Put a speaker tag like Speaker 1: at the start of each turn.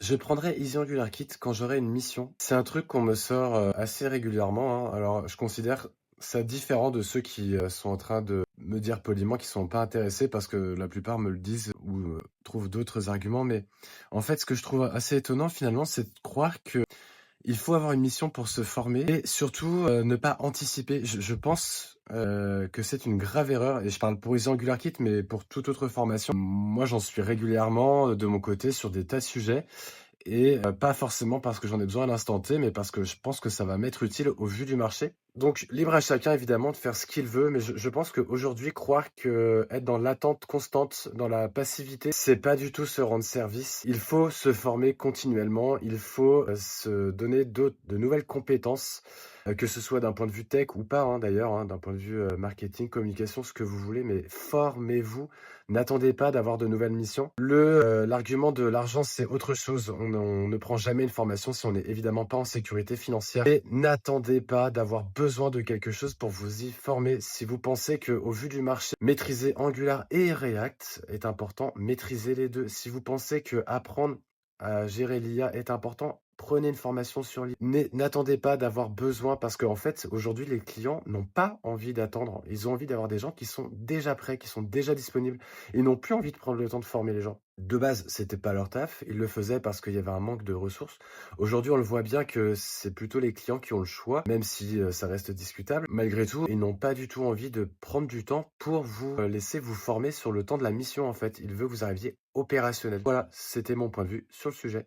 Speaker 1: Je prendrai Easy Angular Kit quand j'aurai une mission. C'est un truc qu'on me sort assez régulièrement, hein. Alors, je considère ça différent de ceux qui sont en train de me dire poliment qu'ils sont pas intéressés parce que la plupart me le disent ou trouvent d'autres arguments. Mais en fait, ce que je trouve assez étonnant finalement, c'est de croire que il faut avoir une mission pour se former et surtout ne pas anticiper. Je pense que c'est une grave erreur et je parle pour les Angular Kit, mais pour toute autre formation. Moi, j'en suis régulièrement de mon côté sur des tas de sujets et pas forcément parce que j'en ai besoin à l'instant T, mais parce que je pense que ça va m'être utile au vu du marché. Donc libre à chacun évidemment de faire ce qu'il veut, mais je pense qu'aujourd'hui croire que être dans l'attente constante, dans la passivité, c'est pas du tout se rendre service. Il faut se former continuellement, il faut se donner de nouvelles compétences, que ce soit d'un point de vue tech ou pas, hein, d'ailleurs, hein, d'un point de vue marketing, communication, ce que vous voulez, mais formez-vous. N'attendez pas d'avoir de nouvelles missions. L'argument de l'argent, c'est autre chose. On ne prend jamais une formation si on n'est évidemment pas en sécurité financière. Et n'attendez pas d'avoir besoin de quelque chose pour vous y former. Si vous pensez que, au vu du marché, maîtriser Angular et React est important, maîtrisez les deux. Si vous pensez que apprendre à gérer l'IA est important, prenez une formation sur l'IA. N'attendez pas d'avoir besoin parce qu'en fait, aujourd'hui, les clients n'ont pas envie d'attendre. Ils ont envie d'avoir des gens qui sont déjà prêts, qui sont déjà disponibles. Ils n'ont plus envie de prendre le temps de former les gens. De base, c'était pas leur taf. Ils le faisaient parce qu'il y avait un manque de ressources. Aujourd'hui, on le voit bien que c'est plutôt les clients qui ont le choix, même si ça reste discutable. Malgré tout, ils n'ont pas du tout envie de prendre du temps pour vous laisser vous former sur le temps de la mission, en fait. Ils veulent que vous arriviez opérationnel. Voilà, c'était mon point de vue sur le sujet.